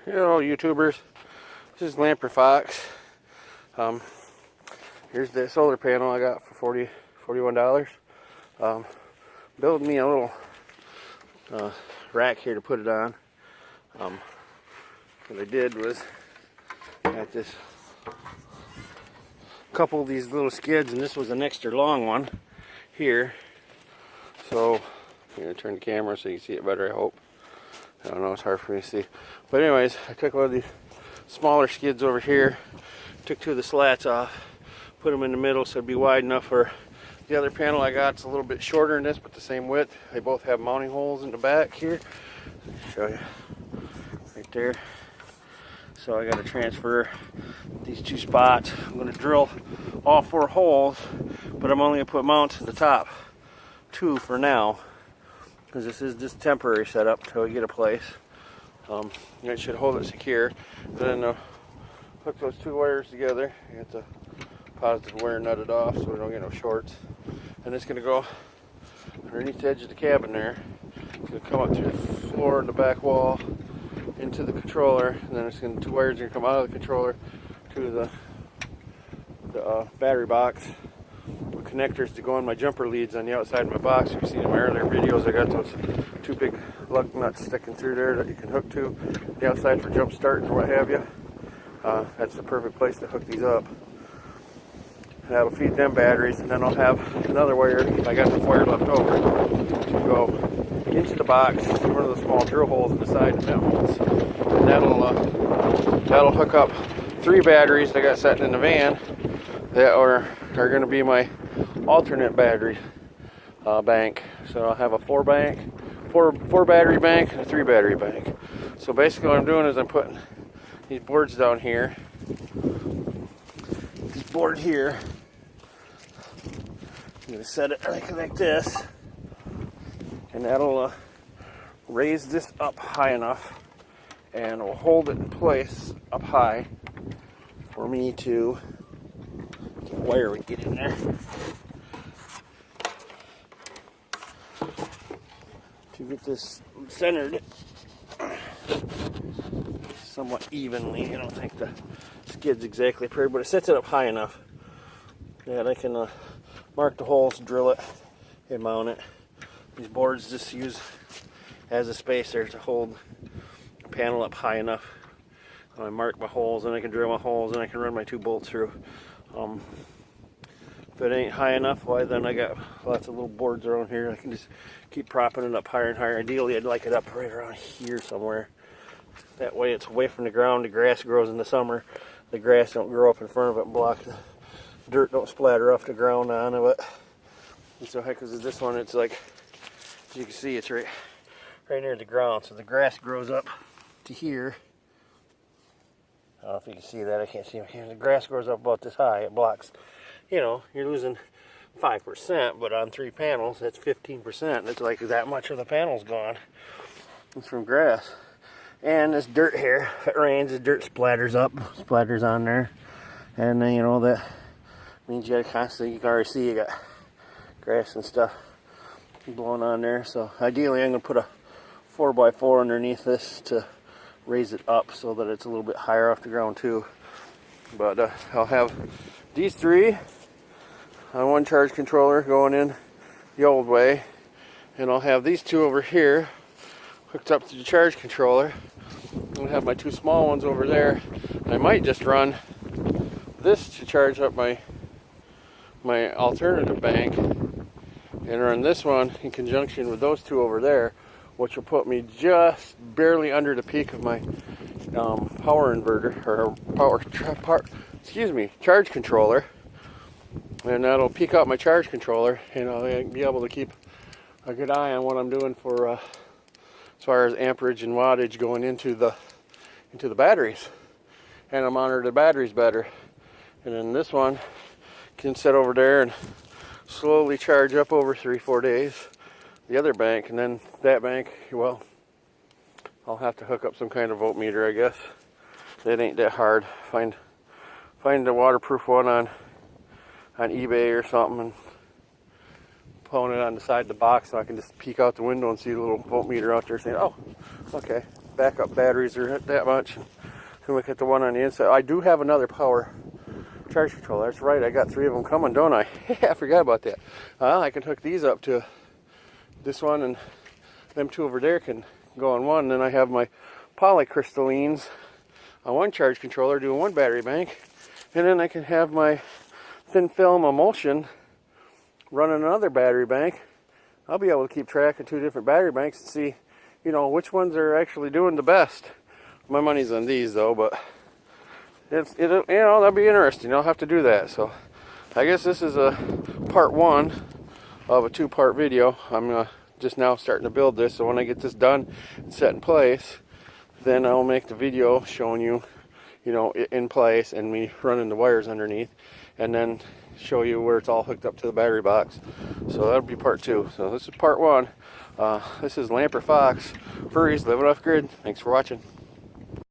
Hello YouTubers, this is Lamper Fox. Here's the solar panel I got for $41. Build me a little rack here to put it on. What I did was got this couple of these little skids, and this was an extra long one here. So I'm gonna turn the camera so you can see it better, I hope. I don't know, it's hard for me to see. But anyways, I took one of these smaller skids over here, took two of the slats off, put them in the middle so it'd be wide enough for the other panel I got. It's a little bit shorter than this, but the same width. They both have mounting holes in the back here. Show you right there. So I got to transfer these two spots. I'm going to drill all 4 holes, but I'm only going to put mounts at the top 2 for now, because this is just temporary setup until we get a place. It should hold it secure. Then hook those 2 wires together. You get the positive wire nutted off so we don't get no shorts. And it's going to go underneath the edge of the cabin there. It's going to come up through the floor and the back wall into the controller, and then it's going to 2 wires are going to come out of the controller to the battery box with connectors to go on my jumper leads on the outside of my box. You've seen in my earlier videos, I got those 2 big lug nuts sticking through there that you can hook to the outside for jump start and what have you. That's the perfect place to hook these up. And that'll feed them batteries, and then I'll have another wire, if I got enough wire left over, to go into the box through one of the small drill holes in the side of them holes. And that'll hook up 3 batteries I got sitting in the van that are going to be my alternate battery bank. So I'll have a 4 battery bank and a 3 battery bank. So basically what I'm doing is I'm putting these boards down here. This board here, I'm going to set it like this, and that'll raise this up high enough and will hold it in place up high for me to get a wire we get in there. To get this centered somewhat evenly. I don't think the skid's exactly perfect, but it sets it up high enough that I can mark the holes, drill it, and mount it. These boards just use as a spacer to hold the panel up high enough. I mark my holes, and I can drill my holes, and I can run my 2 bolts through. If it ain't high enough, why then I got lots of little boards around here. I can just keep propping it up higher and higher. Ideally, I'd like it up right around here somewhere. That way it's away from the ground. The grass grows in the summer. The grass don't grow up in front of it and block the dirt, don't splatter off the ground onto it. And so because of this one, it's like, as you can see, it's right near the ground. So the grass grows up to here. I don't know if you can see that. I can't see it. The grass grows up about this high. It blocks, you're losing 5%, but on 3 panels, that's 15%. It's like that much of the panel's gone. It's from grass. And this dirt here, if it rains, the dirt splatters on there. And then, that means you gotta constantly, you can already see you got grass and stuff blowing on there. So ideally, I'm gonna put a 4x4 underneath this to raise it up so that it's a little bit higher off the ground too. But I'll have these 3 on 1 charge controller going in the old way, and I'll have these 2 over here hooked up to the charge controller. I'm gonna have my 2 small ones over there. I might just run this to charge up my alternative bank, and run this one in conjunction with those 2 over there, which will put me just barely under the peak of my power inverter, or charge controller. And that'll peak out my charge controller, and I'll be able to keep a good eye on what I'm doing for as far as amperage and wattage going into the batteries, and I'll monitor the batteries better. And then this one can sit over there and slowly charge up over 3-4 days. The other bank, and then that bank, well, I'll have to hook up some kind of voltmeter, I guess. It ain't that hard. Find a waterproof one on eBay or something, and put it on the side of the box so I can just peek out the window and see the little voltmeter out there saying, oh, okay, backup batteries are that much. Then we get the one on the inside. I do have another power charge controller. That's right, I got 3 of them coming, don't I? I forgot about that. I can hook these up to this one, and them 2 over there can go on one. And then I have my polycrystallines on one charge controller doing one battery bank, and then I can have my thin film emulsion running another battery bank. I'll be able to keep track of 2 different battery banks and see, you know, which ones are actually doing the best. My money's on these though, but it'll, you know, that'll be interesting. I'll have to do that. So I guess this is a part 1 of a 2-part video. I'm just now starting to build this, so when I get this done and set in place, then I'll make the video showing you, you know, it in place and me running the wires underneath, and then show you where it's all hooked up to the battery box. So that'll be part 2. So this is part 1. This is Lamper Fox, Furries living off grid. Thanks for watching.